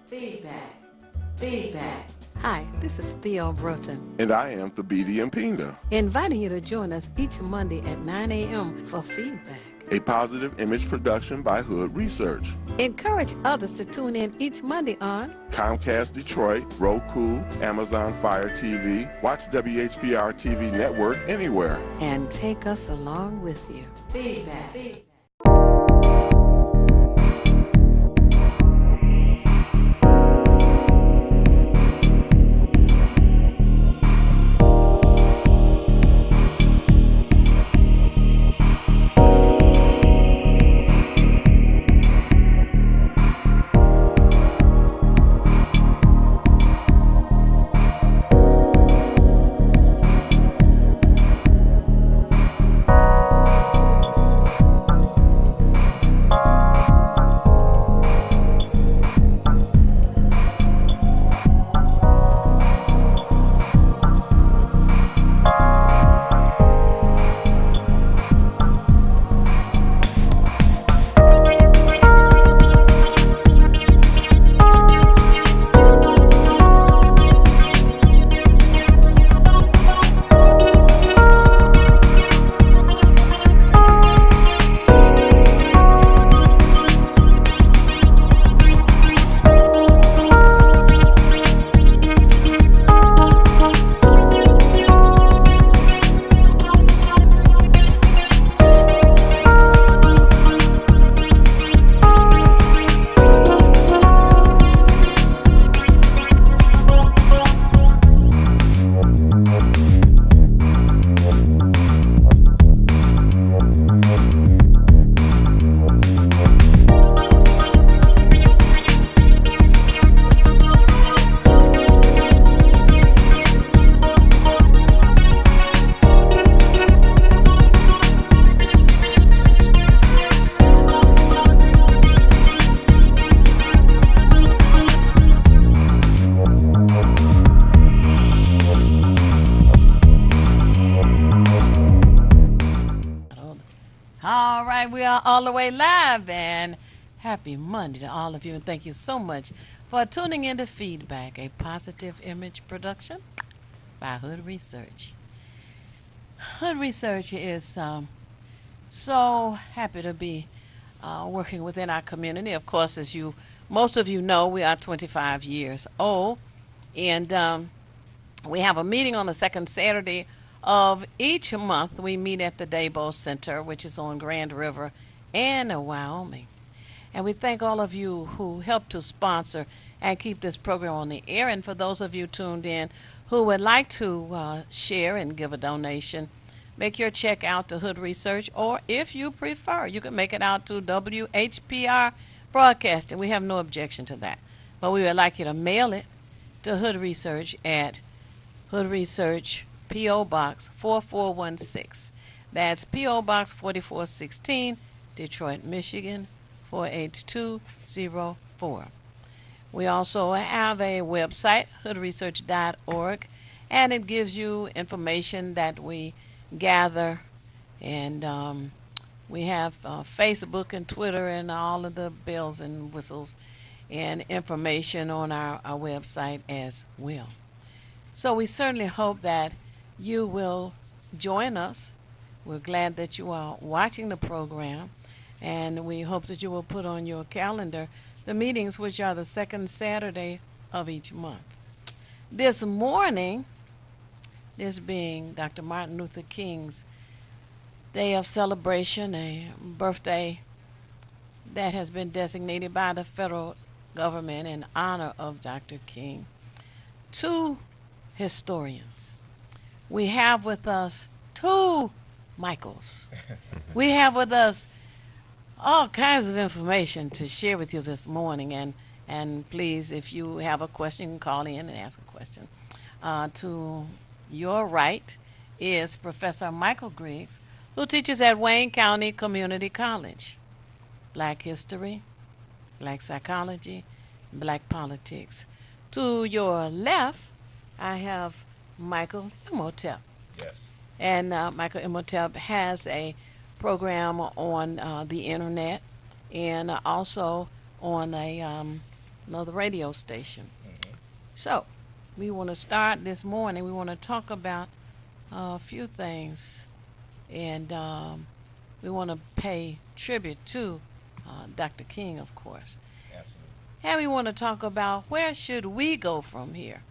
Feedback. Feedback. Hi, this is Theo Broughton. And I am Thabiti Mpinga. Inviting you to join us each Monday at 9 a.m. for Feedback, A positive image production by Hood Research. Encourage others to tune in each Monday on Comcast Detroit, Roku, Amazon Fire TV, watch WHPR TV Network anywhere. and take us along with you. Feedback. Feedback. All right, we are all the way live, and happy Monday to all of you, and thank you so much for tuning in to Feedback, a positive image production by Hood Research. Hood Research is so happy to be working within our community. Of course, as most of you know, we are 25 years old, and we have a meeting on the second Saturday of each month. We meet at the Dabo Center, which is on Grand River in Wyoming. And we thank all of you who helped to sponsor and keep this program on the air. And for those of you tuned in who would like to share and give a donation, make your check out to Hood Research, or if you prefer, you can make it out to WHPR Broadcasting. We have no objection to that. But we would like you to mail it to Hood Research at Hood Research, P.O. Box 4416. That's P.O. Box 4416, Detroit, Michigan 48204. We also have a website, hoodresearch.org, and it gives you information that we gather, and we have Facebook and Twitter and all of the bells and whistles and information on our website as well. So we certainly hope that you will join us. We're glad that you are watching the program, and we hope that you will put on your calendar the meetings, which are the second Saturday of each month. This morning, this being Dr. Martin Luther King's day of celebration, a birthday that has been designated by the federal government in honor of Dr. King, two historians. We have with us two Michaels. We have with us all kinds of information to share with you this morning, and please, if you have a question, you can call in and ask a question. To your right is Professor Michael Griggs, who teaches at Wayne County Community College. Black history, black psychology, black politics. To your left, I have Michael Imhotep. Yes. And Michael Imhotep has a program on the internet, and also on a another radio station. So, we want to start this morning. We want to talk about a few things, and we want to pay tribute to Dr. King, of course. Absolutely. And we want to talk about where should we go from here.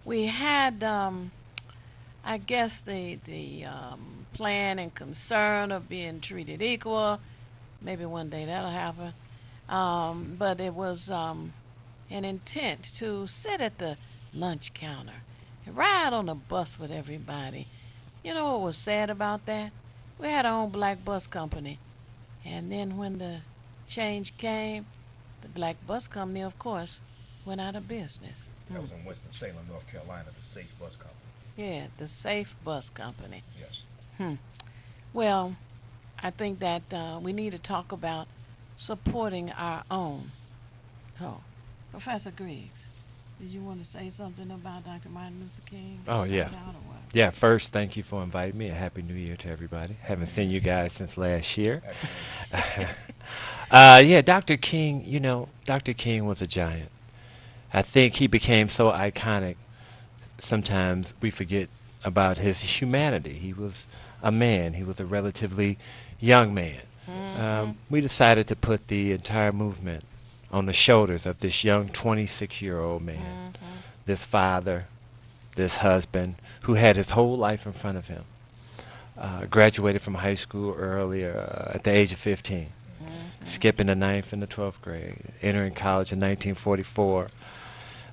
We had, I guess, the plan and concern of being treated equal. Maybe one day that'll happen. But it was an intent to sit at the lunch counter and ride on the bus with everybody. You know what was sad about that? We had our own black bus company. And then when the change came, the black bus company, of course, went out of business. That was in Winston-Salem, North Carolina, the Safe Bus Company. Yeah, the Safe Bus Company. Yes. Well, I think that we need to talk about supporting our own. So, Professor Griggs, did you want to say something about Dr. Martin Luther King? Oh, Start yeah. out or what? Yeah, first, thank you for inviting me. A happy new year to everybody. Haven't seen you guys since last year. Absolutely. Yeah, Dr. King, Dr. King was a giant. I think he became so iconic, sometimes we forget about his humanity. He was a man. He was a relatively young man. We decided to put the entire movement on the shoulders of this young 26-year-old man, this father, this husband, who had his whole life in front of him. Graduated from high school earlier at the age of 15, skipping the 9th and the 12th grade, entering college in 1944,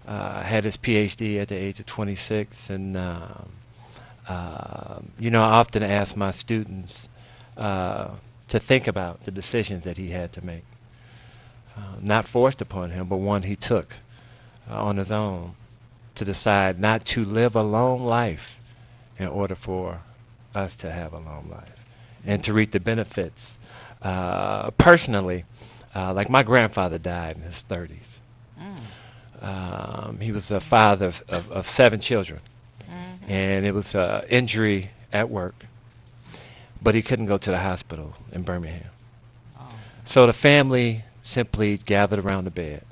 had his PhD at the age of 26, and I often ask my students to think about the decisions that he had to make. Not forced upon him, but one he took on his own to decide not to live a long life in order for us to have a long life and to reap the benefits. Personally, like my grandfather died in his 30s. He was the father of 7 children, and it was an injury at work, but he couldn't go to the hospital in Birmingham. So the family simply gathered around the bed.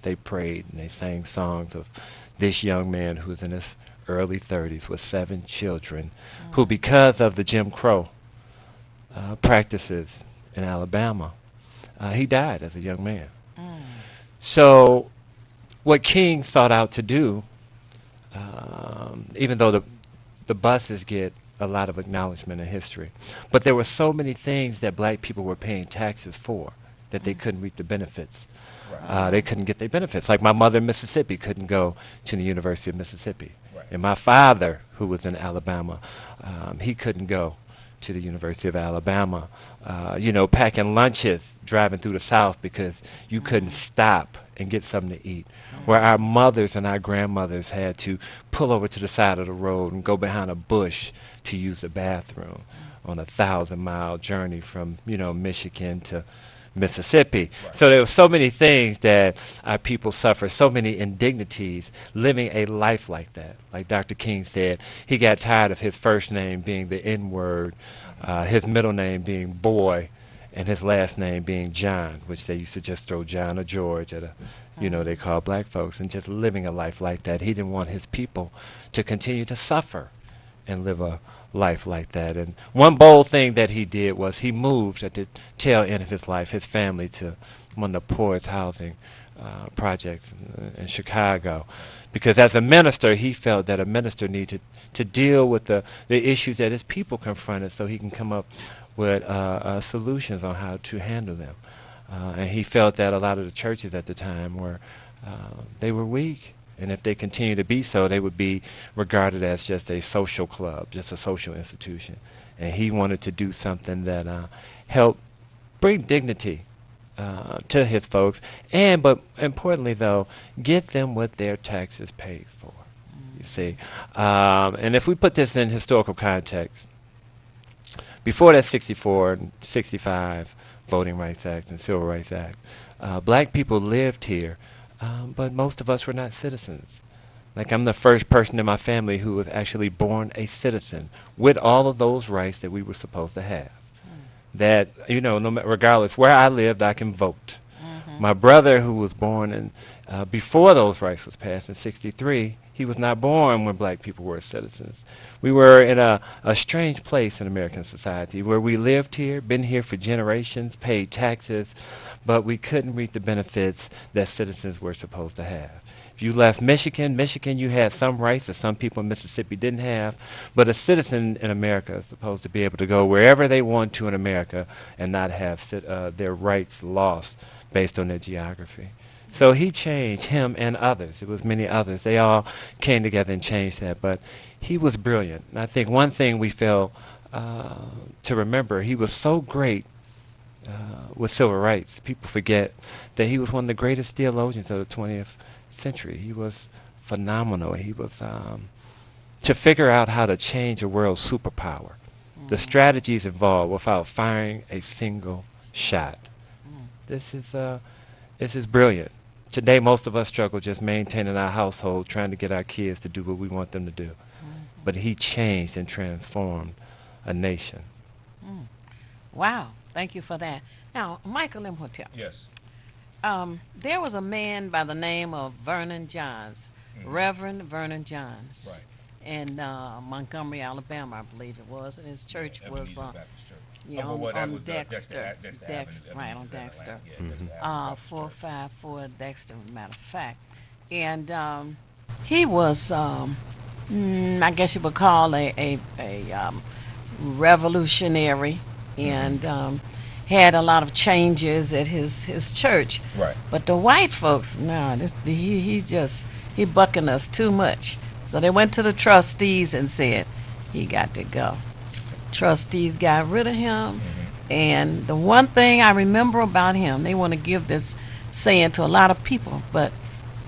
They prayed and they sang songs of this young man who was in his early 30s with 7 children, who, because of the Jim Crow practices in Alabama, he died as a young man. So what King sought out to do, even though the buses get a lot of acknowledgement in history, but there were so many things that black people were paying taxes for that they couldn't reap the benefits. They couldn't get their benefits. Like my mother in Mississippi couldn't go to the University of Mississippi. Right. And my father, who was in Alabama, he couldn't go to the University of Alabama. Packing lunches, driving through the South because you couldn't stop and get something to eat. Where our mothers and our grandmothers had to pull over to the side of the road and go behind a bush to use the bathroom on a 1,000-mile journey from, Michigan to Mississippi. Right. So there were so many things that our people suffer, so many indignities living a life like that. Like Dr. King said, he got tired of his first name being the N-word, his middle name being Boy, and his last name being John, which they used to just throw John or George at they call black folks, and just living a life like that. He didn't want his people to continue to suffer and live a life like that. And one bold thing that he did was he moved at the tail end of his life, his family, to one of the poorest housing projects in Chicago. Because as a minister, he felt that a minister needed to deal with the issues that his people confronted so he can come up with solutions on how to handle them. And he felt that a lot of the churches at the time they were weak. And if they continue to be so, they would be regarded as just a social club, just a social institution. And he wanted to do something that helped bring dignity to his folks, but importantly, though, get them what their taxes paid for, you see. And if we put this in historical context, before that 64 and 65 Voting Rights Act and Civil Rights Act, black people lived here, but most of us were not citizens. Like, I'm the first person in my family who was actually born a citizen with all of those rights that we were supposed to have. That, regardless where I lived, I can vote. My brother, who was born in before those rights was passed in '63, he was not born when black people were citizens. We were in a strange place in American society where we lived here, been here for generations, paid taxes, but we couldn't reap the benefits that citizens were supposed to have. If you left Michigan, you had some rights that some people in Mississippi didn't have, but a citizen in America is supposed to be able to go wherever they want to in America and not have their rights lost based on their geography. So he changed, him and others. It was many others. They all came together and changed that. But he was brilliant. And I think one thing we fail to remember, he was so great with civil rights. People forget that he was one of the greatest theologians of the 20th century. He was phenomenal. He was to figure out how to change a world superpower. The strategies involved without firing a single shot. This is brilliant. Today, most of us struggle just maintaining our household, trying to get our kids to do what we want them to do. But he changed and transformed a nation. Wow, thank you for that. Now, Michael Imhotep, Yes. there was a man by the name of Vernon Johns, Reverend Vernon Johns, Right. in Montgomery, Alabama, I believe it was, and his church was Ebenezer Baptist Church. yeah, Oh, well, that on was, Dexter, Dexter Dexter, Avenue, right on Ebenezer, Dexter. yeah, Dexter Avenue Baptist Church. 454 Dexter, matter of fact. And he was, I guess you would call a revolutionary, and had a lot of changes at his church. Right. But the white folks, no, he bucking us too much. So they went to the trustees and said, he got to go. Trustees got rid of him. And the one thing I remember about him, they want to give this saying to a lot of people, but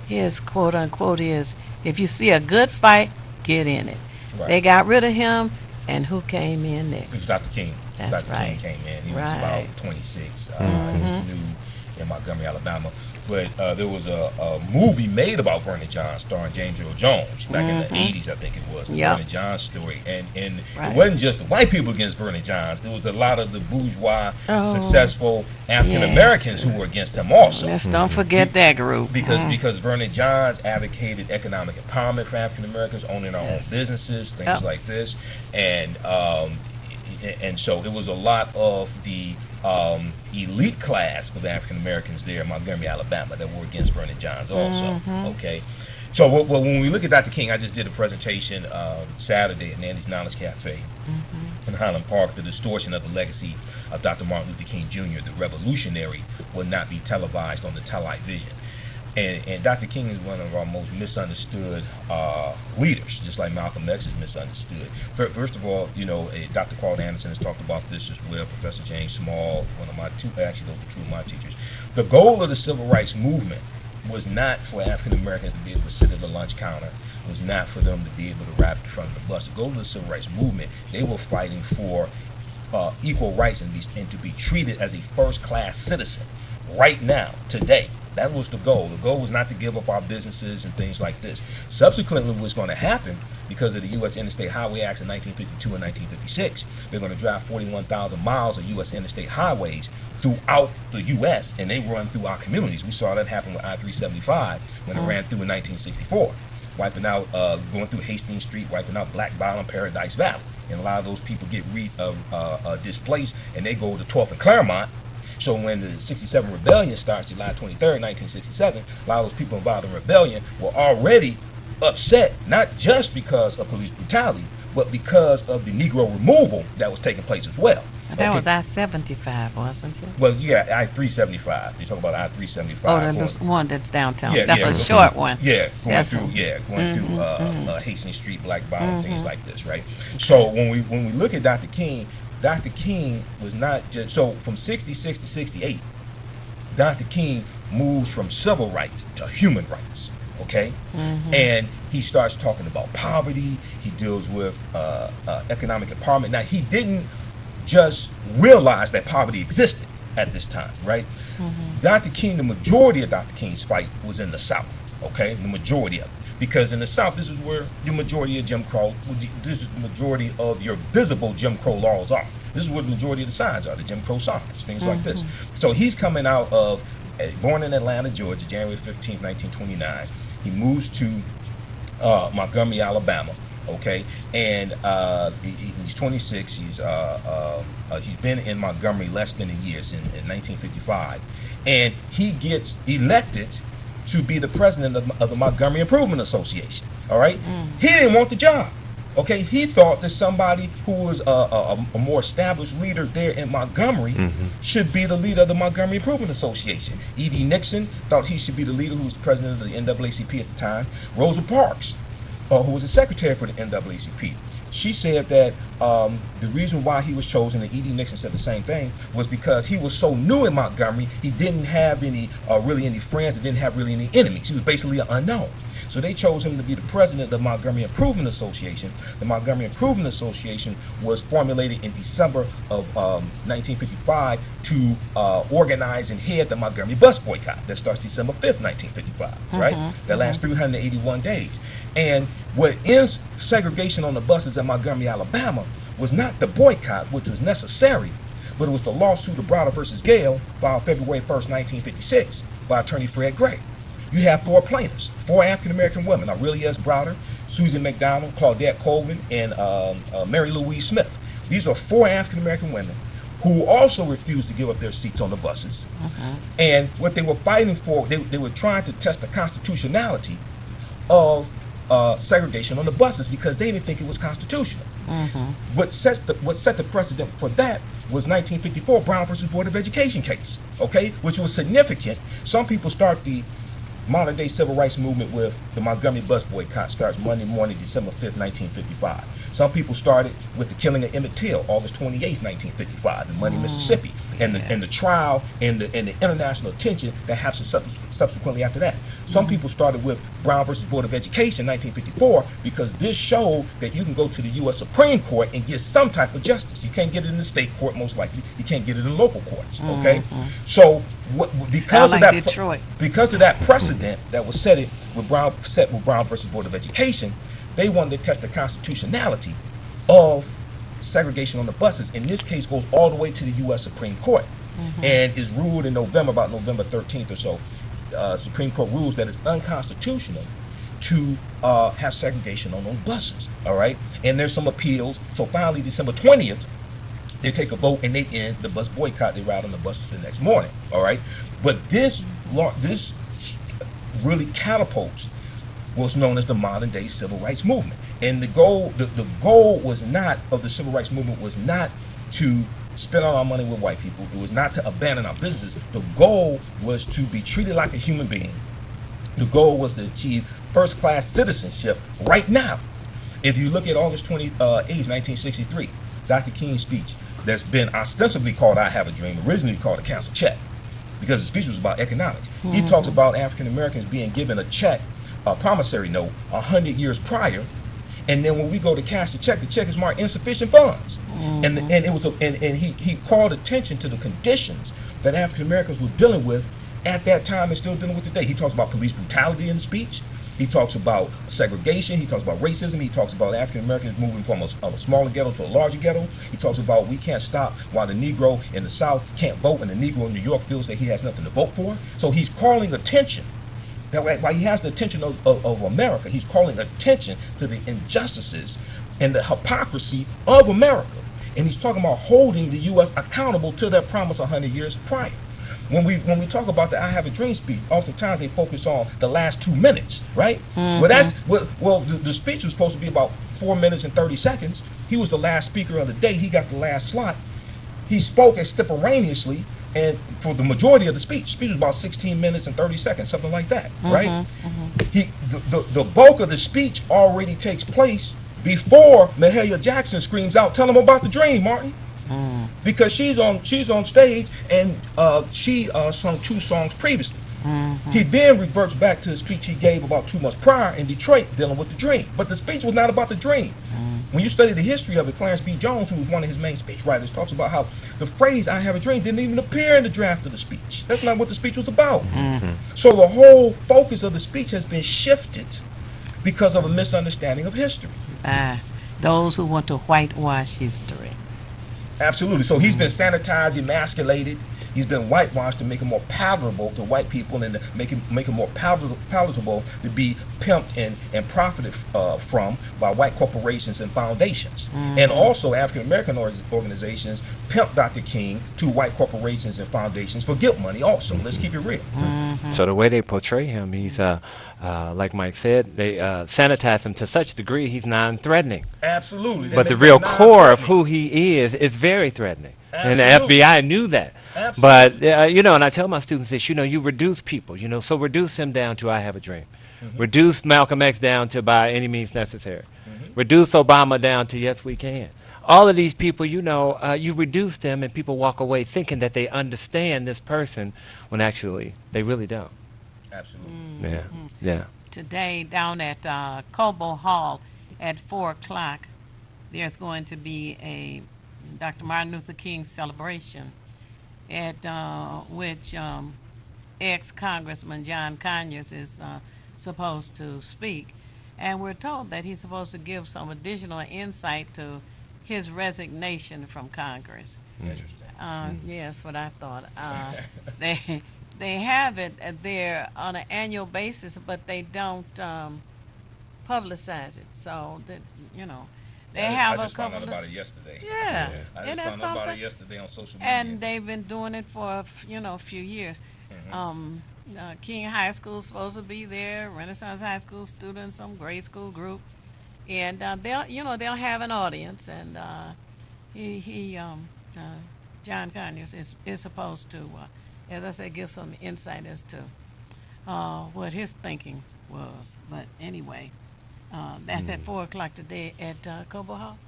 his quote unquote is, if you see a good fight, get in it. Right. They got rid of him, and who came in It was next? Dr. King. That's Dr. right. King came in. He was Right. about 26. He was new in Montgomery, Alabama. But there was a movie made about Vernon Johns starring James Earl Jones back in the 80s, I think it was. Yep. Vernon Johns' story. And Right. it wasn't just the white people against Vernon Johns. There was a lot of the bourgeois, Oh, successful African Americans who were against him also. Let's don't forget that group. Because Vernon Johns advocated economic empowerment for African Americans, owning our own businesses, things Yep. like this, and so it was a lot of the elite class of African Americans there in Montgomery, Alabama, that were against Vernon Johns also. Okay, so when we look at Dr. King, I just did a presentation Saturday at Nandy's Knowledge Cafe in Highland Park. The distortion of the legacy of Dr. Martin Luther King Jr., the revolutionary, will not be televised on the television. And Dr. King is one of our most misunderstood leaders, just like Malcolm X is misunderstood. First of all, Dr. Carl Anderson has talked about this as well, Professor James Small, one of my actually those are two of my teachers. The goal of the civil rights movement was not for African Americans to be able to sit at the lunch counter, was not for them to be able to ride in front of the bus. The goal of the civil rights movement, they were fighting for equal rights and to be treated as a first-class citizen right now, today. That was the goal. The goal was not to give up our businesses and things like this. Subsequently, what's going to happen, because of the U.S. Interstate Highway Acts in 1952 and 1956, they're going to drive 41,000 miles of U.S. interstate highways throughout the U.S., and they run through our communities. We saw that happen with I-375 when it ran through in 1964, wiping out, going through Hastings Street, wiping out Black Bottom, Paradise Valley. And a lot of those people get displaced, and they go to 12th and Claremont. So when the 67 rebellion starts July 23rd, 1967, a lot of those people involved in rebellion were already upset, not just because of police brutality, but because of the Negro removal that was taking place as well. That was I-75, wasn't it? Well, yeah, I-375. You're talking about I-375. Oh, the one that's downtown. Yeah, That's yeah, a go- short one. Yeah, going That's through Hastings Street, Black Bottom, things like this, right? So when we look at Dr. King was not just, so from 66 to 68, Dr. King moves from civil rights to human rights, okay? And he starts talking about poverty. He deals with economic empowerment. Now, he didn't just realize that poverty existed at this time, right? Dr. King, the majority of Dr. King's fight was in the South, okay? The majority of it. Because in the South, this is where the majority of Jim Crow, this is the majority of your visible Jim Crow laws are. This is where the majority of the signs are, the Jim Crow signs, things like this. So he's coming out of born in Atlanta, Georgia, January 15th, 1929. He moves to Montgomery, Alabama. Okay, and he's 26. He's been in Montgomery less than a year, in 1955, and he gets elected to be the president of the Montgomery Improvement Association. All right, he didn't want the job. Okay, he thought that somebody who was a more established leader there in Montgomery should be the leader of the Montgomery Improvement Association. E.D. Nixon thought he should be the leader, who was president of the NAACP at the time. Rosa Parks, who was the secretary for the NAACP, she said that the reason why he was chosen, and E.D. Nixon said the same thing, was because he was so new in Montgomery, he didn't have really any friends, and didn't have really any enemies. He was basically an unknown. So they chose him to be the president of the Montgomery Improvement Association. The Montgomery Improvement Association was formulated in December of 1955 to organize and head the Montgomery bus boycott that starts December 5th, 1955, right? That lasts 381 days. And what ends segregation on the buses in Montgomery, Alabama, was not the boycott, which was necessary, but it was the lawsuit of Browder versus Gale, filed February 1st, 1956, by attorney Fred Gray. You have 4 plaintiffs, 4 African-American women, Aurelia S. Browder, Susan McDonald, Claudette Colvin, and Mary Louise Smith. These are 4 African-American women who also refused to give up their seats on the buses. And what they were fighting for, they were trying to test the constitutionality of segregation on the buses, because they didn't think it was constitutional. What set the precedent for that was 1954 Brown versus Board of Education case, okay, which was significant. Some people start the modern day civil rights movement with the Montgomery bus boycott. Starts Monday morning, December 5th, 1955. Some people started with the killing of Emmett Till, August 28th, 1955, in Money, Mississippi, and the trial and the international attention that happened subsequently after that. Some people started with Brown versus Board of Education, 1954, because this showed that you can go to the U.S. Supreme Court and get some type of justice. You can't get it in the state court, most likely. You can't get it in local courts. Okay, so because of that, Detroit. because of that precedent that was set with Brown versus Board of Education, they wanted to test the constitutionality of segregation on the buses. And this case goes all the way to the U.S. Supreme Court, and is ruled in November, about November 13th or so. Supreme Court rules that it's unconstitutional to have segregation on those buses. All right, and there's some appeals. So finally, December 20th, they take a vote and they end the bus boycott. They ride on the buses the next morning. All right, but this really catapults what's known as the modern day civil rights movement. And the goal was not of the civil rights movement was not to spend all our money with white people. It was not to abandon our businesses. The goal was to be treated like a human being. The goal was to achieve first-class citizenship right now. If you look at August 28, 1963, Dr. King's speech that's been ostensibly called I Have a Dream, originally called a canceled check, because the speech was about economics. He talks about African Americans being given a check, a promissory note, 100 years prior, and then when we go to cash the check is marked insufficient funds. And he called attention to the conditions that African Americans were dealing with at that time and still dealing with today. He talks about police brutality in the speech. He talks about segregation. He talks about racism. He talks about African Americans moving from a smaller ghetto to a larger ghetto. He talks about we can't stop while the Negro in the South can't vote, and the Negro in New York feels that he has nothing to vote for. So he's calling attention. That way, while he has the attention of America, he's calling attention to the injustices and the hypocrisy of America. And he's talking about holding the U.S. accountable to their promise 100 years prior. When we talk about the I Have a Dream speech, oftentimes they focus on the last 2 minutes, right? Well, the speech was supposed to be about 4 minutes and 30 seconds. He was the last speaker of the day. He got the last slot. He spoke extemporaneously, and for the majority of the speech was about 16 minutes and 30 seconds, something like that, right? The bulk of the speech already takes place before Mahalia Jackson screams out, "Tell him about the dream, Martin." Because she's on stage, and she sung 2 songs previously. He then reverts back to the speech he gave about 2 months prior in Detroit dealing with the dream. But the speech was not about the dream. When you study the history of it, Clarence B. Jones, who was one of his main speechwriters, talks about how the phrase "I have a dream" didn't even appear in the draft of the speech. That's not what the speech was about. So the whole focus of the speech has been shifted because of a misunderstanding of history. Those who want to whitewash history. Absolutely. So he's been sanitized, emasculated, He's been whitewashed to make it more palatable to white people and to make it more palatable to be pimped and profited from by white corporations and foundations. And also African American organizations pimp Dr. King to white corporations and foundations for guilt money also. Let's keep it real. So the way they portray him, he's like Mike said, they sanitize him to such a degree he's non-threatening. Absolutely. They But the make real him core of non-threatening. who he is very threatening. And the Absolutely. FBI knew that. Absolutely. But, you know, and I tell my students this, you know, you reduce people, you know, so reduce him down to I have a dream. Reduce Malcolm X down to by any means necessary. Reduce Obama down to yes, we can. All of these people, you know, you reduce them and people walk away thinking that they understand this person when actually they really don't. Absolutely. Yeah, yeah. Today down at Cobo Hall at 4 o'clock, there's going to be a Dr. Martin Luther King celebration at which ex-Congressman John Conyers is supposed to speak. And we're told that he's supposed to give some additional insight to his resignation from Congress. Interesting. Yes, what I thought. They have it there on an annual basis, but they don't publicize it. So that you know, they have I a just found couple out about of it yesterday. yeah, I isn't just that found out about it something? yesterday on social media. And they've been doing it for a few years. King High School is supposed to be there. Renaissance High School students, some grade school group, and they'll have an audience. And John Conyers is supposed to, as I said, give some insight as to what his thinking was. But anyway, that's at 4 o'clock today at Cobo Hall.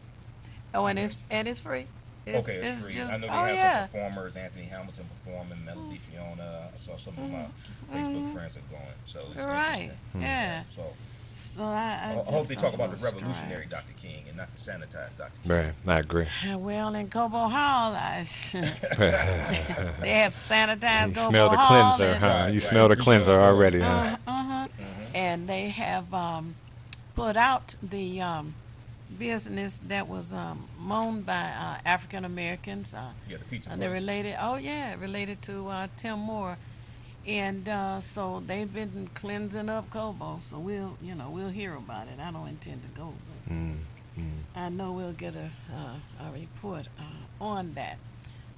Oh, and it's free. Okay, it's free. Just, I know they oh have yeah. some performers, Anthony Hamilton performing, Melody Fiona. I saw some of my Facebook friends are going. So it's Right. interesting. Yeah. So I I hope just they thought talk it about was the revolutionary strange. Dr. King and not the sanitized Dr. King. Right, I agree. Well, in Cobo Hall, they have sanitized You Cobo smell the Hall. cleanser, and, huh? Right, You right. smell the You cleanser smell it. already, huh? And they have put out the business that was owned by African Americans. Yeah, the pizza And they're place. related. Oh yeah, related to Tim Moore, and so they've been cleansing up Cobo. So we'll hear about it. I don't intend to go, but I know we'll get a report on that.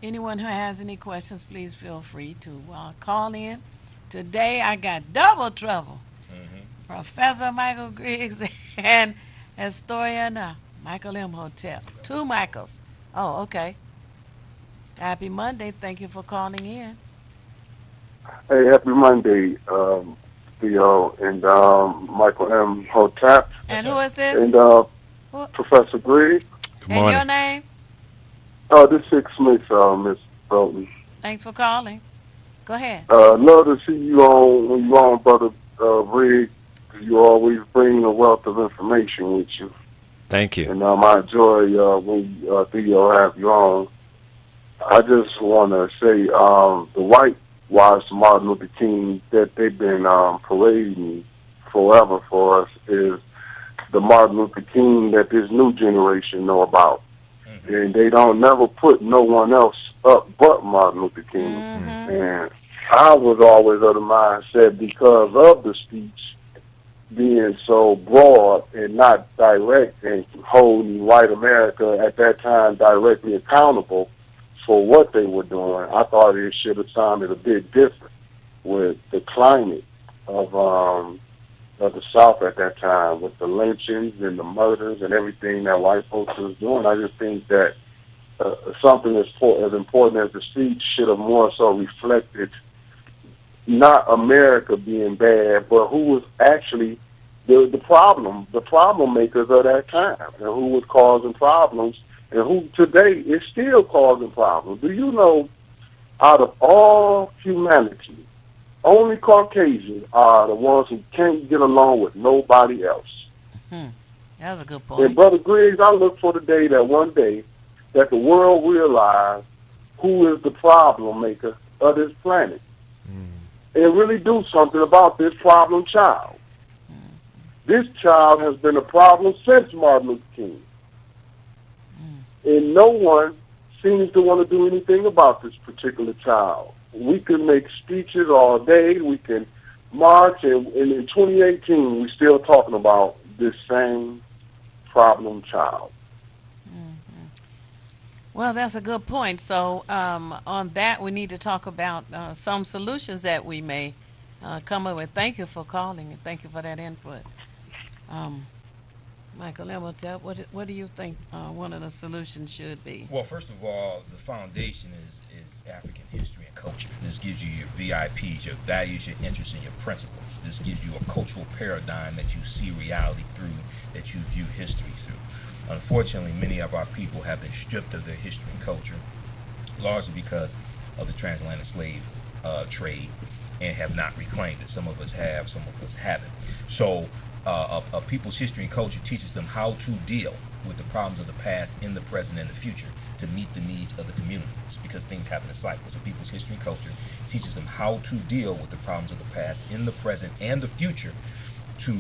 Anyone who has any questions, please feel free to call in. Today I got double trouble. Professor Michael Griggs and historian Michael Imhotep. Two Michaels. Oh, okay. Happy Monday. Thank you for calling in. Hey, happy Monday, Theo and Michael M. Hotep And who is this? and Who- Professor Griggs. Good And morning. your name? This is Smith, Miss Bolton. Thanks for calling. Go ahead. Love to see you on when you on, Brother Riggs. You always bring a wealth of information with you. Thank you. And I enjoy when Theo have you on. I just want to say the whitewashed Martin Luther King that they've been parading forever for us is the Martin Luther King that this new generation know about. And they don't never put no one else up but Martin Luther King. And I was always of the mindset because of the speech being so broad and not direct and holding white America at that time directly accountable for what they were doing, I thought it should have sounded a bit different with the climate of the South at that time, with the lynchings and the murders and everything that white folks was doing. I just think that something as important as the speech should have more so reflected not America being bad, but who was actually the problem makers of that time, and who was causing problems, and who today is still causing problems. Do you know, out of all humanity, only Caucasians are the ones who can't get along with nobody else. That was a good And point. Brother Griggs, I look for the day that one day that the world realize who is the problem maker of this planet. And really do something about this problem child. This child has been a problem since Martin Luther King. And no one seems to want to do anything about this particular child. We can make speeches all day. We can march, and in 2018, we're still talking about this same problem child. Well, that's a good point. So, on that, we need to talk about some solutions that we may come up with. Thank you for calling and thank you for that input. Um, Michael Lemotep, what do you think one of the solutions should be? Well, first of all, the foundation is African history and culture. This gives you your VIPs, your values, your interests, and your principles. This gives you a cultural paradigm that you see reality through, that you view history through. Unfortunately, many of our people have been stripped of their history and culture, largely because of the transatlantic slave trade, and have not reclaimed it. Some of us have, some of us haven't. So a people's history and culture teaches them how to deal with the problems of the past in the present and the future to meet the needs of the communities, because things happen in cycles. So people's history and culture teaches them how to deal with the problems of the past in the present and the future to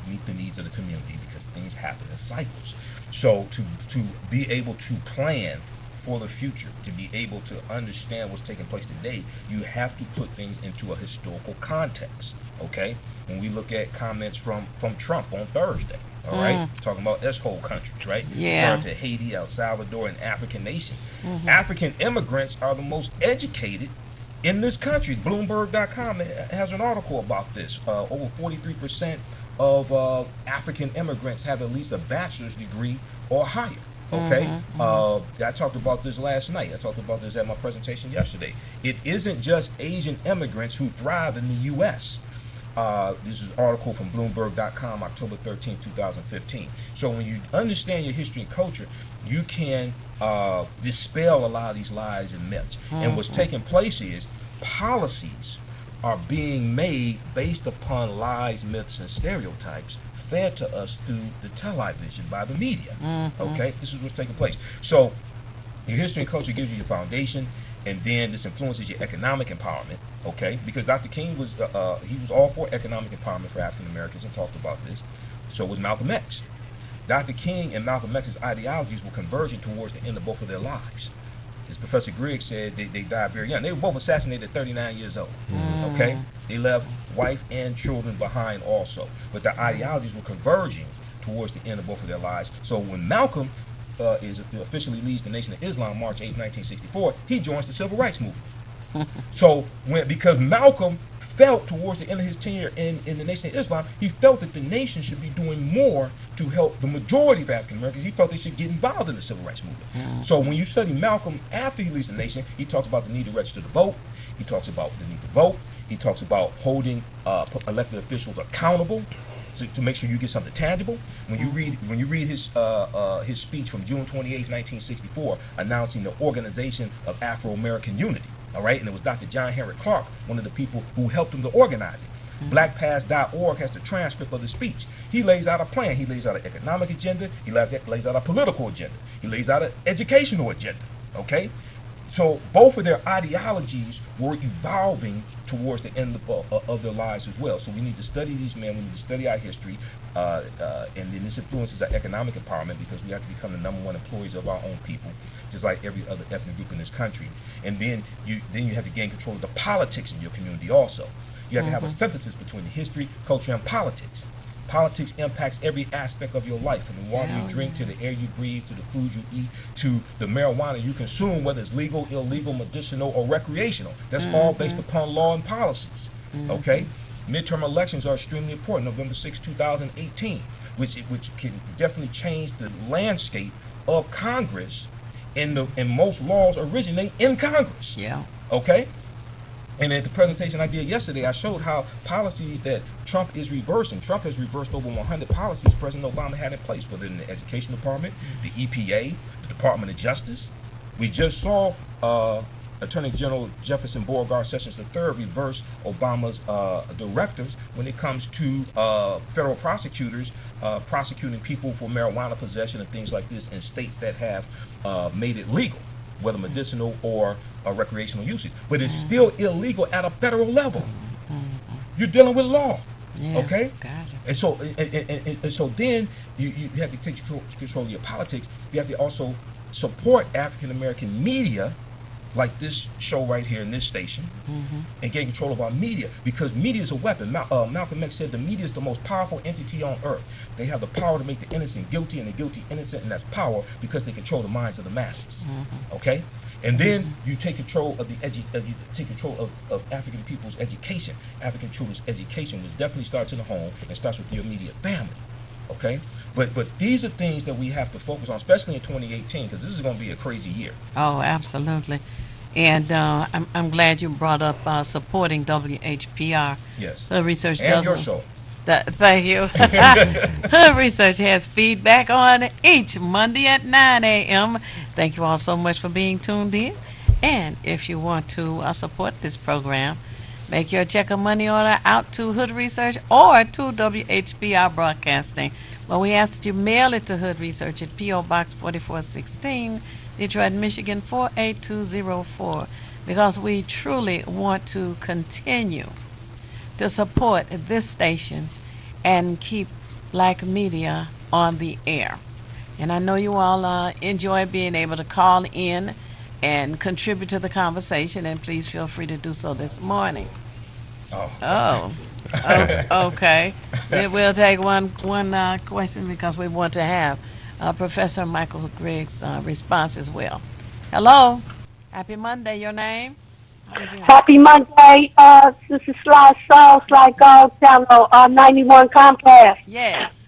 meet the needs of the community, because things happen in cycles. So to be able to plan for the future, to be able to understand what's taking place today, you have to put things into a historical context. Okay, when we look at comments from Trump on Thursday, all right, talking about this whole countries, right? Yeah. Referring to Haiti, El Salvador, and African nations. African immigrants are the most educated in this country. Bloomberg.com has an article about this. Over 43% of African immigrants have at least a bachelor's degree or higher. Okay, I talked about this last night. I talked about this at my presentation yesterday. It isn't just Asian immigrants who thrive in the U.S. This is an article from Bloomberg.com, October 13, 2015. So when you understand your history and culture, you can dispel a lot of these lies and myths. And what's taking place is policies are being made based upon lies, myths, and stereotypes fed to us through the television by the media. Okay, this is what's taking place. So your history and culture gives you your foundation, and then this influences your economic empowerment. Okay, because Dr. King was he was all for economic empowerment for African Americans and talked about this. So was Malcolm X. Dr. King and Malcolm X's ideologies were converging towards the end of both of their lives. As Professor Griggs said, they died very young. They were both assassinated at 39 years old. Okay, they left wife and children behind also, but their ideologies were converging towards the end of both of their lives. So when Malcolm officially leads the Nation of Islam March 8, 1964, he joins the Civil Rights Movement. So because Malcolm felt towards the end of his tenure in the Nation of Islam, he felt that the nation should be doing more to help the majority of African Americans. He felt they should get involved in the Civil Rights Movement. So when you study Malcolm after he leaves the nation, he talks about the need to register to vote. He talks about the need to vote. He talks about holding elected officials accountable to make sure you get something tangible. When you read his speech from June 28, 1964, announcing the Organization of Afro-American Unity, all right, and it was Dr. John Henrik Clarke, one of the people who helped him to organize it. BlackPast.org has the transcript of the speech. He lays out a plan. He lays out an economic agenda. He lays out a political agenda. He lays out an educational agenda. Okay, so both of their ideologies were evolving towards the end of their lives as well. So we need to study these men. We need to study our history, and then this influences our economic empowerment, because we have to become the #1 employees of our own people, just like every other ethnic group in this country. And then you have to gain control of the politics in your community also. You have to have a synthesis between the history, culture, and politics. Politics impacts every aspect of your life, from the water you drink to the air you breathe to the food you eat to the marijuana you consume, whether it's legal, illegal, medicinal, or recreational. That's all based upon law and policies. Okay? Midterm elections are extremely important. November 6, 2018, which can definitely change the landscape of Congress, and most laws originate in Congress. Yeah. Okay? And at the presentation I did yesterday, I showed how policies that Trump is reversing. Trump has reversed over 100 policies President Obama had in place, whether in the Education Department, the EPA, the Department of Justice. We just saw Attorney General Jefferson Beauregard Sessions III reverse Obama's directives when it comes to federal prosecutors prosecuting people for marijuana possession and things like this in states that have made it legal, whether medicinal or recreational usage. But it's still illegal at a federal level. You're dealing with law. Yeah, okay? gotcha. And so then you have to take control of your politics. You have to also support African American media, like this show right here in this station, and gain control of our media, because media is a weapon. Malcolm X said the media is the most powerful entity on earth. They have the power to make the innocent guilty and the guilty innocent, and that's power because they control the minds of the masses. Okay, and then you take control of of African people's education. African children's education, which definitely starts in the home and starts with your immediate family. Okay, but these are things that we have to focus on, especially in 2018, because this is going to be a crazy year. Oh, absolutely. And I'm glad you brought up supporting WHPR. Yes. Hood Research And does. your show. Thank you. Hood Research has feedback on each Monday at 9 a.m. Thank you all so much for being tuned in. And if you want to support this program, make your check or money order out to Hood Research or to WHPR Broadcasting. Well, we ask that you mail it to Hood Research at P.O. Box 4416, Detroit, Michigan 48204, because we truly want to continue to support this station and keep black media on the air. And I know you all enjoy being able to call in and contribute to the conversation, and please feel free to do so this morning. Oh, okay. We'll take one question because we want to have Professor Michael Griggs' response as well. Hello. Happy Monday. Your name? Happy Monday. This is Sly Gold Channel 91 Complex. Yes.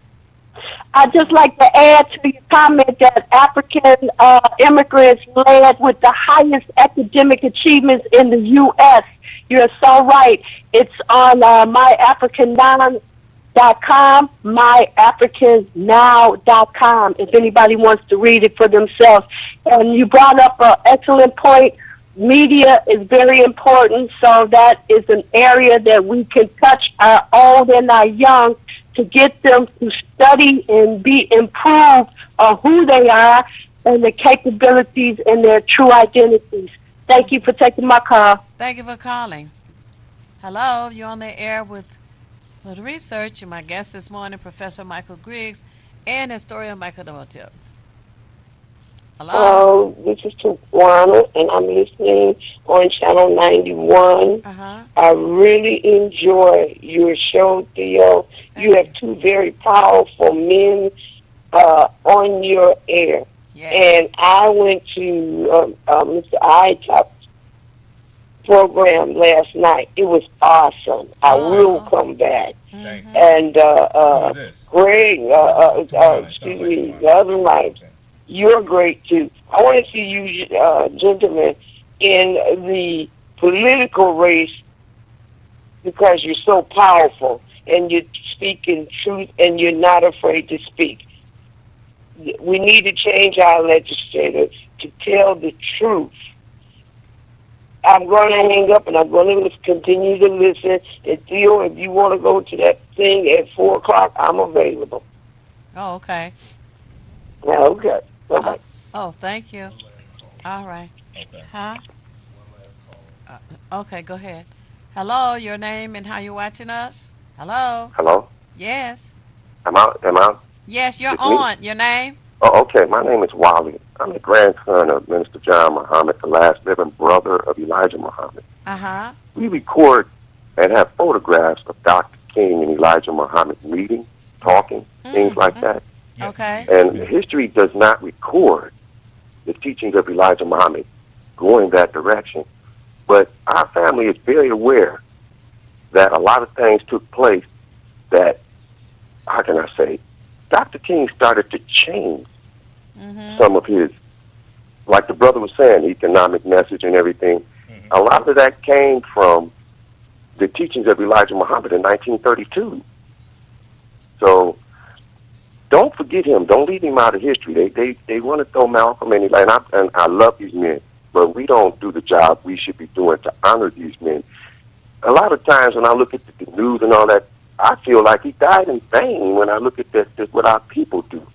I'd just like to add to your comment that African immigrants led with the highest academic achievements in the U.S. You're so right. It's on myafricannow.com, myafricannow.com, if anybody wants to read it for themselves. And you brought up an excellent point. Media is very important, so that is an area that we can touch our old and our young to get them to study and be improved on who they are and the capabilities and their true identities. Thank you for taking my call. Thank you for calling. Hello, you're on the air with Research, and my guest this morning, Professor Michael Griggs and historian Michael Demotip. Hello. This is Tawana, and I'm listening on Channel 91. I really enjoy your show, Theo. You have two very powerful men on your air. Yes. And I went to Mr. Itop's program last night. It was awesome. I will come back. And Greg, excuse me, the other night, you're great too. I want to see you, gentlemen, in the political race because you're so powerful and you're speaking truth and you're not afraid to speak. We need to change our legislators to tell the truth. I'm going to hang up and I'm going to continue to listen. And Theo, if you want to go to that thing at 4 o'clock, I'm available. Oh, okay. Okay. Bye-bye. Oh, thank you. All right. Okay. Huh? Okay, go ahead. Hello, your name and how you watching us? Hello? Hello? Yes. Am I? Yes, you're It's me? on. Your name? Oh, okay. My name is Wally. I'm the grandson of Minister John Muhammad, the last living brother of Elijah Muhammad. Uh-huh. We record and have photographs of Dr. King and Elijah Muhammad meeting, talking, things like that. Okay. And history does not record the teachings of Elijah Muhammad going that direction. But our family is very aware that a lot of things took place that, how can I say, Dr. King started to change some of his, like the brother was saying, economic message and everything. A lot of that came from the teachings of Elijah Muhammad in 1932. So don't forget him. Don't leave him out of history. They want to throw Malcolm and Elijah, and I love these men, but we don't do the job we should be doing to honor these men. A lot of times when I look at the news and all that, I feel like he died in vain when I look at this what our people do.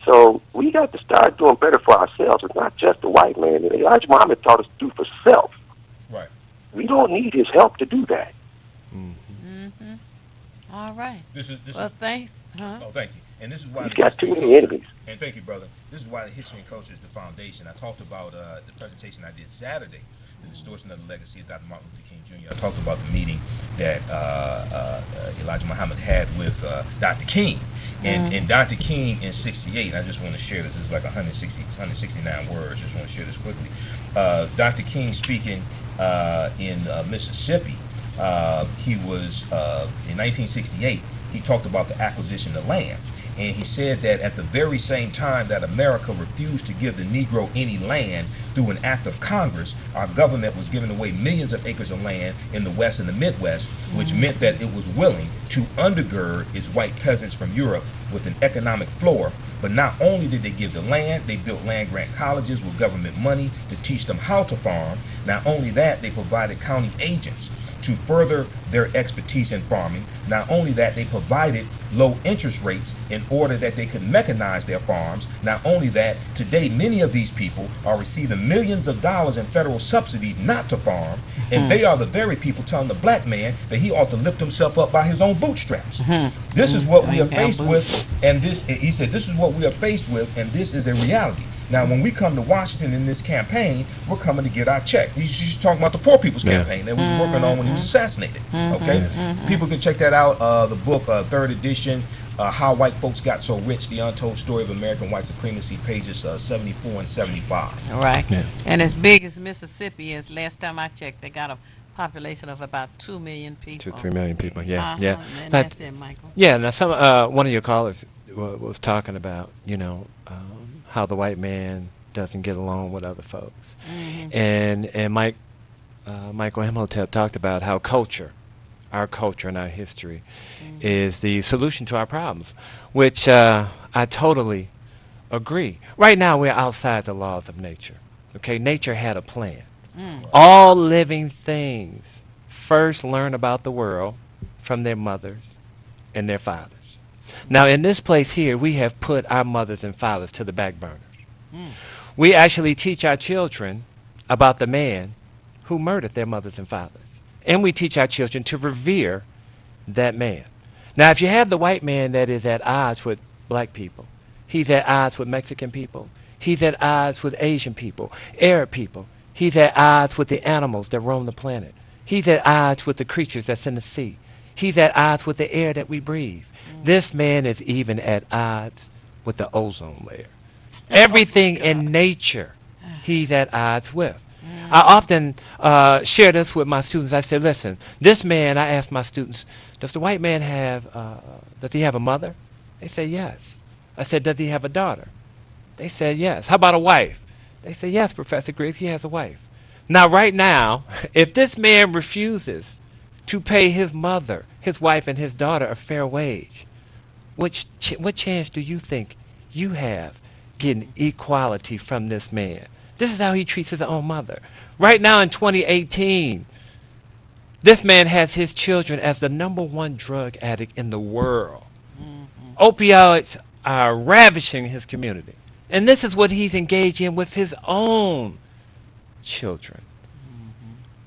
So we got to start doing better for ourselves. It's not just the white man. Elijah Muhammad taught us to do for self. Right. We don't need his help to do that. All right. This Well, is thank. Huh? Oh, thank you. And this is why He's got too many enemies. And thank you, brother. This is why the history and culture is the foundation. I talked about the presentation I did Saturday, the distortion of the legacy of Dr. Martin Luther King Jr. I talked about the meeting that Elijah Muhammad had with Dr. King. And Dr. King in 68, I just want to share this. This is like 169 words. Just want to share this quickly. Dr. King speaking in Mississippi. He was, in 1968, he talked about the acquisition of land. And he said that at the very same time that America refused to give the Negro any land through an act of Congress, our government was giving away millions of acres of land in the West and the Midwest, which meant that it was willing to undergird its white peasants from Europe with an economic floor. But not only did they give the land, they built land-grant colleges with government money to teach them how to farm. Not only that, they provided county agents to further their expertise in farming. Not only that, they provided low interest rates in order that they could mechanize their farms. Not only that, today many of these people are receiving millions of dollars in federal subsidies not to farm, and they are the very people telling the black man that he ought to lift himself up by his own bootstraps. This is what we are faced with, and he said, this is what we are faced with, and this is a reality. Now, when we come to Washington in this campaign, we're coming to get our check. He's talking about the Poor People's Campaign that we were working on when he was assassinated. Okay, people can check that out. The book, third edition, How White Folks Got So Rich: The Untold Story of American White Supremacy, pages 74 and 75. All right, and as big as Mississippi is, last time I checked, they got a population of about 2 million people. 2-3 million people. Yeah, And that's it, Michael. Yeah. Now, some one of your callers was talking about, how the white man doesn't get along with other folks, and Michael Imhotep talked about how our culture and our history is the solution to our problems, which I totally agree. Right now, we're outside the laws of nature. Okay, nature had a plan. All living things first learn about the world from their mothers and their fathers. Now, in this place here, we have put our mothers and fathers to the back burners. We actually teach our children about the man who murdered their mothers and fathers. And we teach our children to revere that man. Now, if you have the white man that is at odds with black people, he's at odds with Mexican people, he's at odds with Asian people, Arab people, he's at odds with the animals that roam the planet, he's at odds with the creatures that's in the sea, he's at odds with the air that we breathe. This man is even at odds with the ozone layer. Everything in nature, he's at odds with. I often share this with my students. I say, listen, this man, I ask my students, does the white man does he have a mother? They say, yes. I said, does he have a daughter? They said, yes. How about a wife? They say, yes, Professor Griggs, he has a wife. Now, right now, if this man refuses to pay his mother, his wife, and his daughter a fair wage, what chance do you think you have getting equality from this man? This is how he treats his own mother. Right now in 2018, this man has his children as the #1 drug addict in the world. Opioids are ravishing his community. And this is what he's engaged in with his own children.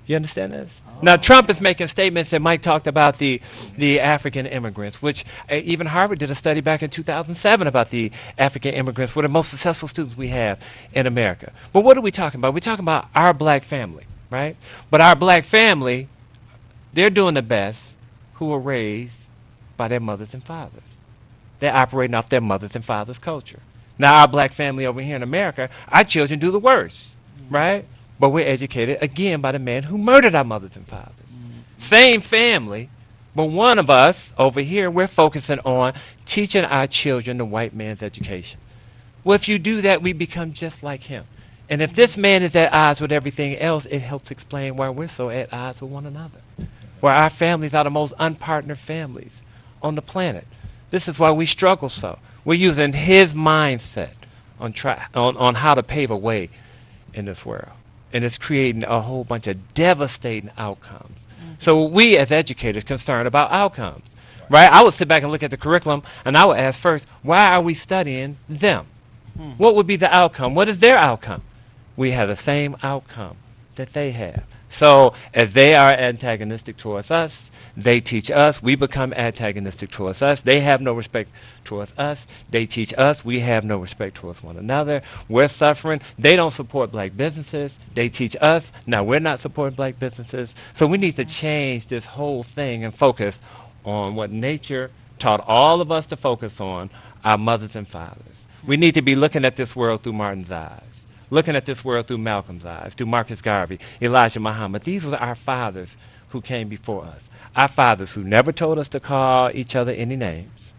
You understand this? Now, Trump is making statements that Mike talked about the African immigrants, which even Harvard did a study back in 2007 about the African immigrants, who are the most successful students we have in America. But what are we talking about? We're talking about our black family, right? But our black family, they're doing the best who were raised by their mothers and fathers. They're operating off their mothers and fathers' culture. Now, our black family over here in America, our children do the worst, right? But we're educated, again, by the man who murdered our mothers and fathers. Same family, but one of us over here, we're focusing on teaching our children the white man's education. Well, if you do that, we become just like him. And if this man is at odds with everything else, it helps explain why we're so at odds with one another. Why our families are the most unpartnered families on the planet. This is why we struggle so. We're using his mindset on how to pave a way in this world. And it's creating a whole bunch of devastating outcomes. So we as educators concerned about outcomes, right? I would sit back and look at the curriculum, and I would ask first, why are we studying them? What would be the outcome? What is their outcome? We have the same outcome that they have. So as they are antagonistic towards us, They teach us. We become antagonistic towards us. They have no respect towards us. They teach us. We have no respect towards one another. We're suffering. They don't support black businesses. They teach us. Now we're not supporting black businesses. So we need to change this whole thing and focus on what nature taught all of us to focus on, our mothers and fathers. We need to be looking at this world through Martin's eyes, looking at this world through Malcolm's eyes, through Marcus Garvey, Elijah Muhammad. These were our fathers who came before us. Our fathers who never told us to call each other any names.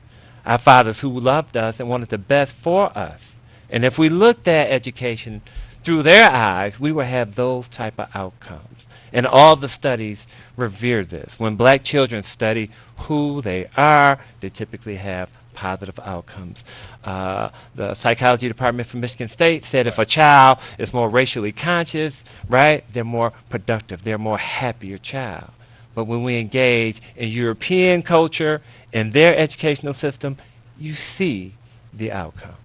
Our fathers who loved us and wanted the best for us. And if we looked at education through their eyes, we would have those type of outcomes. And all the studies revere this. When black children study who they are, they typically have positive outcomes. The psychology department from Michigan State said if a child is more racially conscious, right, they're more productive, they're more happier child. But when we engage in European culture and their educational system, you see the outcome.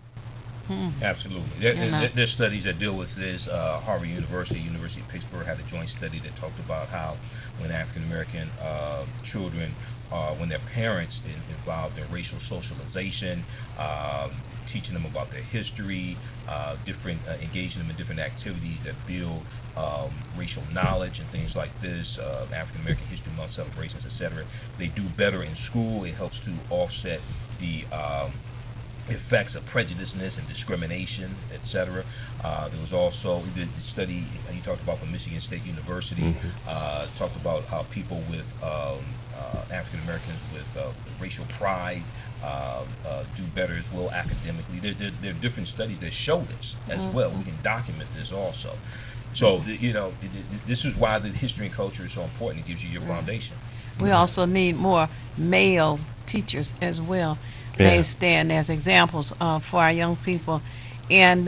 Absolutely. There's studies that deal with this. Harvard University, University of Pittsburgh had a joint study that talked about how when African American children, when their parents involved in racial socialization, teaching them about their history, engaging them in different activities that build racial knowledge and things like this, African American History Month celebrations, etc. They do better in school. It helps to offset the effects of prejudiceness and discrimination, etc. There was also the study he talked about from Michigan State University, talked about how people with African Americans with racial pride do better as well academically. There are different studies that show this as well. We can document this also. So, this is why the history and culture is so important. It gives you your foundation. We also need more male teachers as well. Yeah. They stand as examples for our young people. And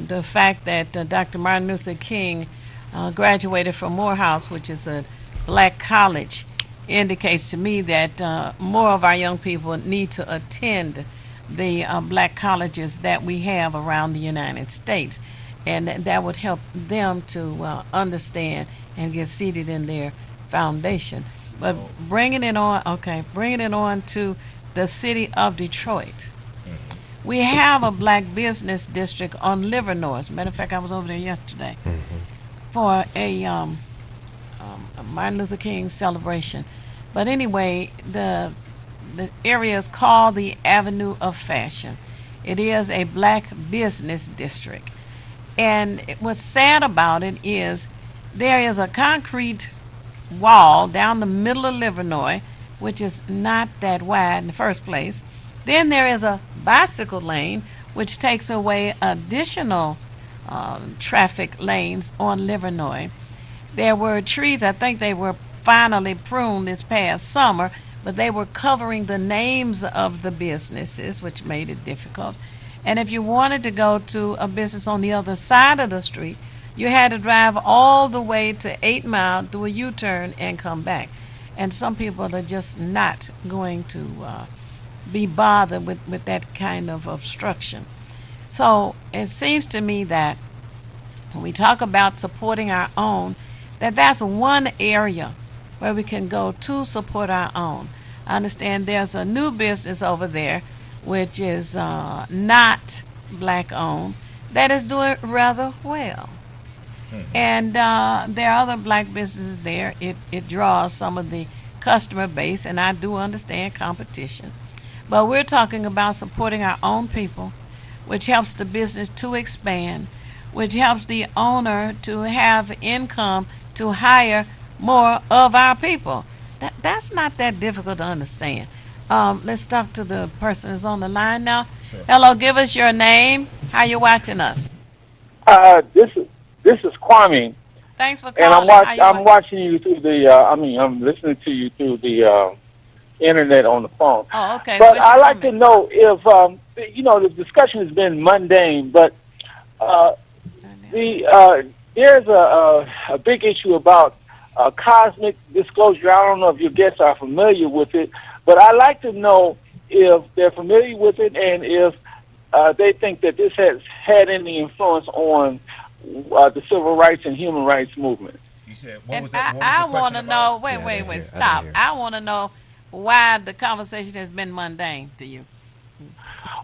the fact that Dr. Martin Luther King graduated from Morehouse, which is a black college, indicates to me that more of our young people need to attend the black colleges that we have around the United States. And that would help them to understand and get seated in their foundation. But bringing it on to the city of Detroit. We have a black business district on Livernois. As a matter of fact, I was over there yesterday for a Martin Luther King celebration. But anyway, the area is called the Avenue of Fashion. It is a black business district. And what's sad about it is there is a concrete wall down the middle of Livernois, which is not that wide in the first place. Then there is a bicycle lane, which takes away additional traffic lanes on Livernois. There were trees, I think they were finally pruned this past summer, but they were covering the names of the businesses, which made it difficult. And if you wanted to go to a business on the other side of the street, you had to drive all the way to 8 Mile, do a U-turn, and come back. And some people are just not going to be bothered with that kind of obstruction. So it seems to me that when we talk about supporting our own, that's one area where we can go to support our own. I understand there's a new business over there, which is not black-owned, that is doing rather well. And there are other black businesses there. It draws some of the customer base, and I do understand competition. But we're talking about supporting our own people, which helps the business to expand, which helps the owner to have income to hire more of our people. That's not that difficult to understand. Let's talk to the person who's on the line now. Sure. Hello, give us your name. How you watching us? This is Kwame. Thanks for calling. And I'm watching you through the. I'm listening to you through the internet on the phone. Oh, okay. But I'd like to know if the discussion has been mundane, but there's a big issue about cosmic disclosure. I don't know if your guests are familiar with it, but I'd like to know if they're familiar with it and if they think that this has had any influence on the civil rights and human rights movement. You You said, what And was that? What was I the question want to about? know. Yeah, I Wait, didn't wait, hear. stop. I want to know why the conversation has been mundane to you.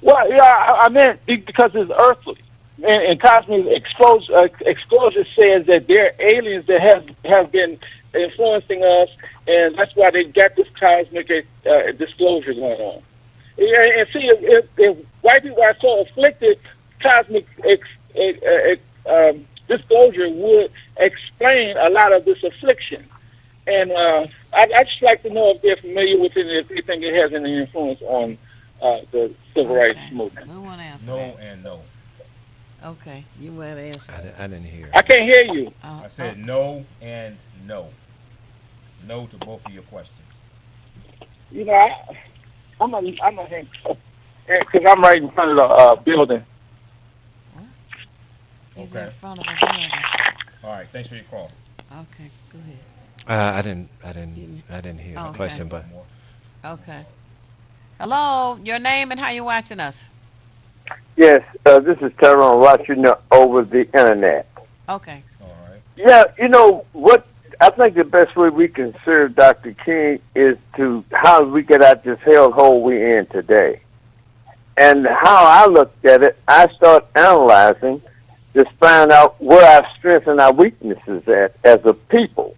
Well, yeah, I meant because it's earthly. And cosmic exposure says that there are aliens that have been influencing us, and that's why they got this cosmic disclosure going on. Yeah, and see, if white people are so afflicted, cosmic disclosure would explain a lot of this affliction. And I'd just like to know if they're familiar with it, and if they think it has any influence on the civil rights movement. Who want to answer No that? and no. Okay, you want to answer. I didn't hear. I can't hear you. I said no and no. No to both of your questions. You know, I'm a because I'm right in front of the building. He's Okay. in front of a building. All right. Thanks for your call. Okay, go ahead. I didn't hear the Okay. question, but Okay. Hello, your name and how you watching us? Yes, this is Tyrone watching over the internet. Okay. All right. Yeah, you know what? I think the best way we can serve Dr. King is to how we get out this hellhole we're in today. And how I looked at it, I start analyzing to find out where our strengths and our weaknesses at as a people.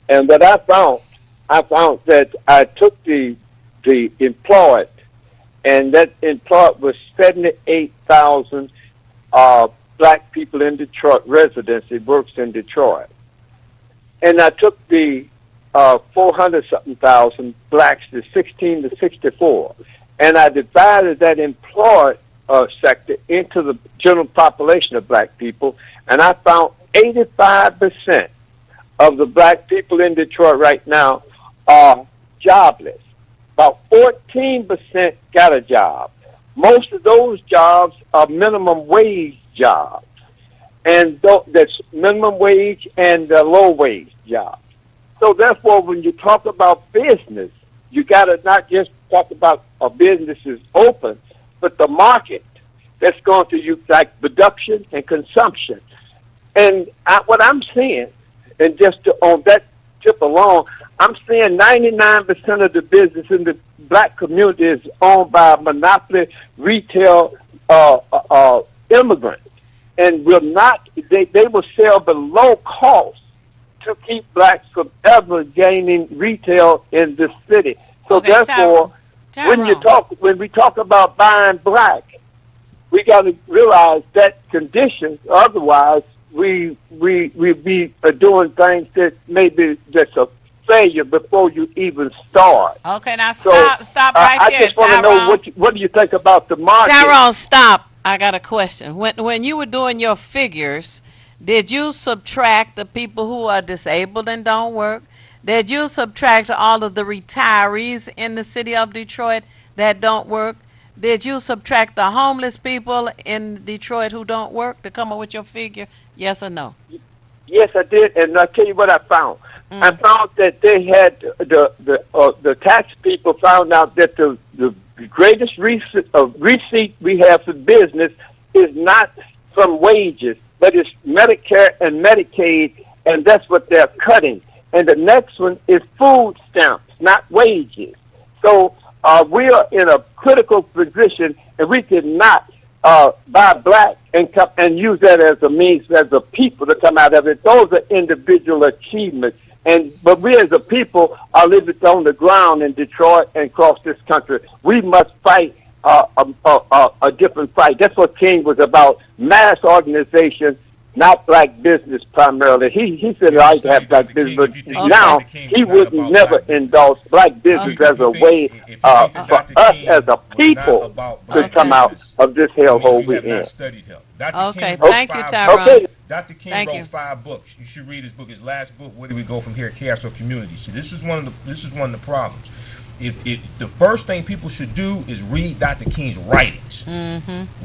And what I found that I took the employed, and that employed was 78,000 black people in Detroit, residents that works in Detroit. And I took the 400-something thousand blacks, the 16 to 64, and I divided that employed sector into the general population of black people, and I found 85% of the black people in Detroit right now are jobless. About 14% got a job. Most of those jobs are minimum wage jobs, and that's minimum wage and low wage jobs. So therefore, when you talk about business, you got to not just talk about a business is open, but the market that's going to use like production and consumption. And what I'm seeing, and just on that tip alone, I'm seeing 99% of the business in the black community is owned by monopoly retail immigrants, and will not. They will sell below cost to keep blacks from ever gaining retail in this city. So Okay, therefore, when we talk about buying black, we got to realize that condition. Otherwise, we be doing things that maybe that's a failure before you even start. Okay, now So, stop right I there, just want to know Tyrone. what do you think about the market? Tyrone, stop. I got a question. When you were doing your figures, did you subtract the people who are disabled and don't work? Did you subtract all of the retirees in the city of Detroit that don't work? Did you subtract the homeless people in Detroit who don't work to come up with your figure? Yes or no? Yes, I did, and I'll tell you what I found. I found that they had the tax people found out that the greatest receipt we have for business is not from wages, but it's Medicare and Medicaid, and that's what they're cutting. And the next one is food stamps, not wages. So we are in a critical position, and we cannot buy black and use that as a means as a people to come out of it. Those are individual achievements. But we as a people are living on the ground in Detroit and across this country. We must fight a different fight. That's what King was about, mass organization, not black business primarily. He said I like to have black business, but now he would never endorse black business as a way for us as a people to come out of this hellhole we're in. Okay, thank you, Tyrone. Okay. Dr. King wrote 5 books. You should read his book. His last book, Where Do We Go From Here? Chaos or Community. See, this is one of the problems. if the first thing people should do is read Dr. King's writings.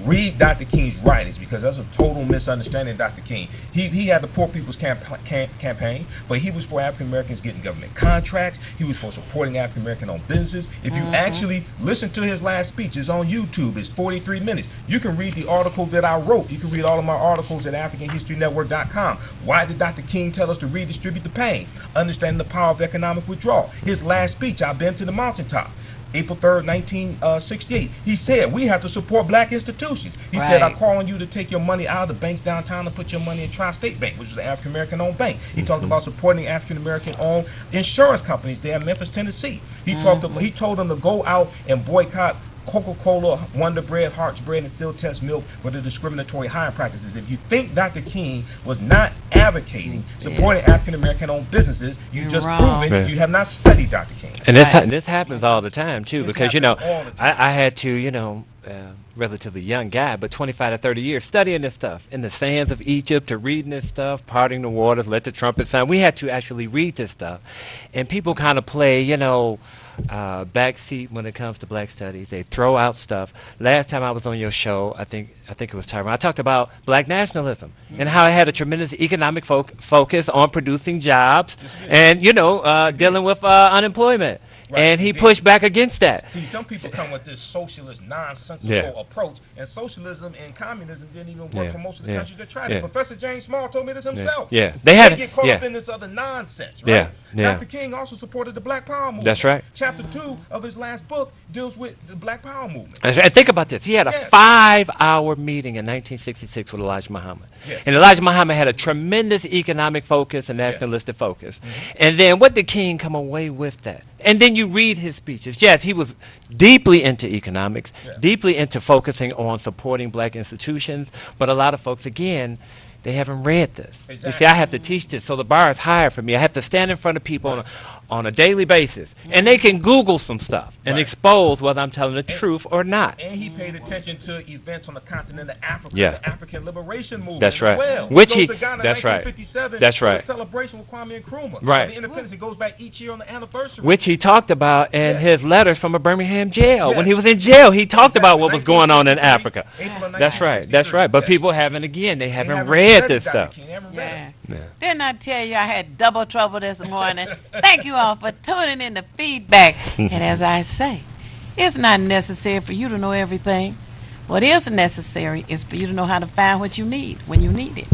Read Dr. King's writings, because that's a total misunderstanding of Dr. King. He had the Poor People's Campaign, but he was for African Americans getting government contracts. He was for supporting African American owned businesses. If you actually listen to his last speech, it's on YouTube. It's 43 minutes. You can read the article that I wrote. You can read all of my articles at AfricanHistoryNetwork.com. Why did Dr. King tell us to redistribute the pain? Understanding the power of economic withdrawal. His last speech, I've been to the mountaintop, April 3rd, 1968. He said, we have to support black institutions. He said, I call on you to take your money out of the banks downtown and put your money in Tri-State Bank, which is the African American owned bank. He talked about supporting African American owned insurance companies there in Memphis, Tennessee. He told them to go out and boycott Coca-Cola, Wonder Bread, Hart's Bread, and Siltest Milk for the discriminatory hiring practices. If you think Dr. King was not advocating supporting African American owned businesses, you just proven you have not studied Dr. King. And this happens all the time too, because I had to, relatively young guy, but 25 to 30 years studying this stuff in the sands of Egypt, to reading this stuff, parting the waters, let the trumpet sound. We had to actually read this stuff, and people kind of play, backseat when it comes to black studies. They throw out stuff. Last time I was on your show, I think it was Tyrone, I talked about black nationalism and how it had a tremendous economic focus on producing jobs and dealing with unemployment. And he pushed back against that. See, some people come with this socialist, nonsensical approach, and socialism and communism didn't even work for most of the countries that tried it. Professor James Small told me this himself. They get caught up in this other nonsense, right? Dr. King also supported the Black Power movement. That's right. Chapter 2 of his last book deals with the Black Power movement. And think about this. He had a 5-hour meeting in 1966 with Elijah Muhammad. And Elijah Muhammad had a tremendous economic focus and nationalistic focus. And then what did King come away with that? And then you read his speeches. Yes, he was deeply into economics, deeply into focusing on supporting black institutions. But a lot of folks, again, they haven't read this. You see, I have to teach this, so the bar is higher for me. I have to stand in front of people on a daily basis, and they can Google some stuff and expose whether I'm telling the truth or not. And he paid attention to events on the continent of Africa, the African Liberation Movement. That's right. As well. Which he, that's right. That's right. The celebration with Kwame Nkrumah. Right. The independence, it goes back each year on the anniversary. Which he talked about in his letters from a Birmingham jail. When he was in jail, he talked about what was going on in Africa. That's right. That's right. But people haven't read this stuff. Didn't I tell you I had double trouble this morning? Thank you all for tuning in to Feedback. And as I say, it's not necessary for you to know everything. What is necessary is for you to know how to find what you need when you need it.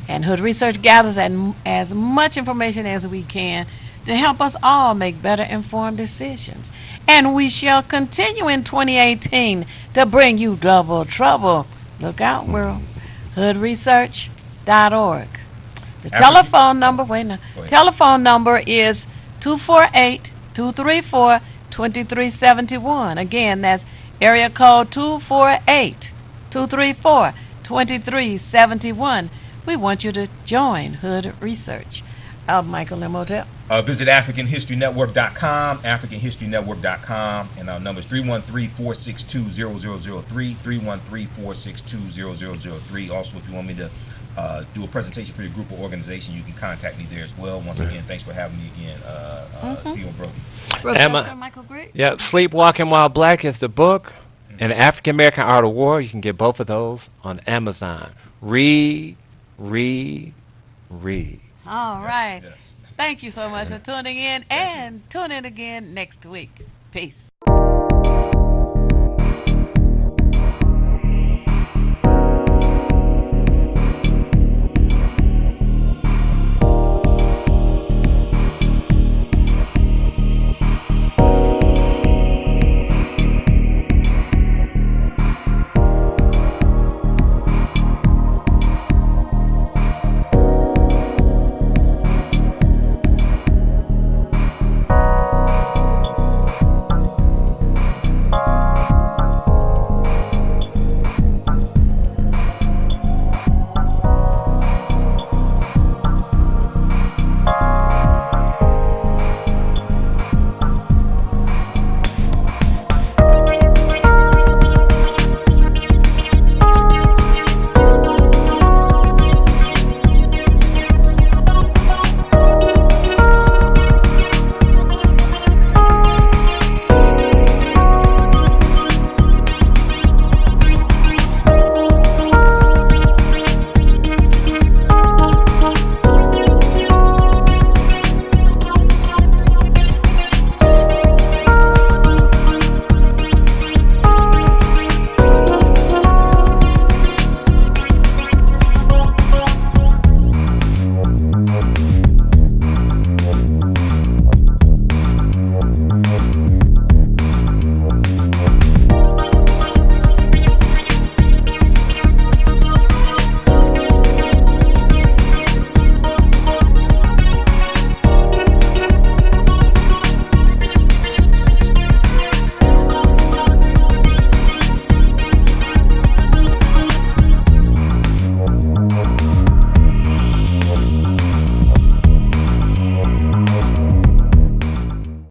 And Hood Research gathers as much information as we can to help us all make better informed decisions. And we shall continue in 2018 to bring you double trouble. Look out, world. HoodResearch.org. The telephone number, telephone number is 248-234-2371. Again, that's area code 248-234-2371. We want you to join Hood Research. I'm Michael Imhotep. Visit AfricanHistoryNetwork.com, AfricanHistoryNetwork.com, and our number is 313-462-0003, 313-462-0003. Also, if you want me to do a presentation for your group or organization, you can contact me there as well. Once again, thanks for having me again, Theo Brody. Professor Michael Griggs. Yeah, Sleepwalking While Black is the book, and African American Art of War. You can get both of those on Amazon. Read. All right. Thank you so much for tuning in, and tune in again next week. Peace.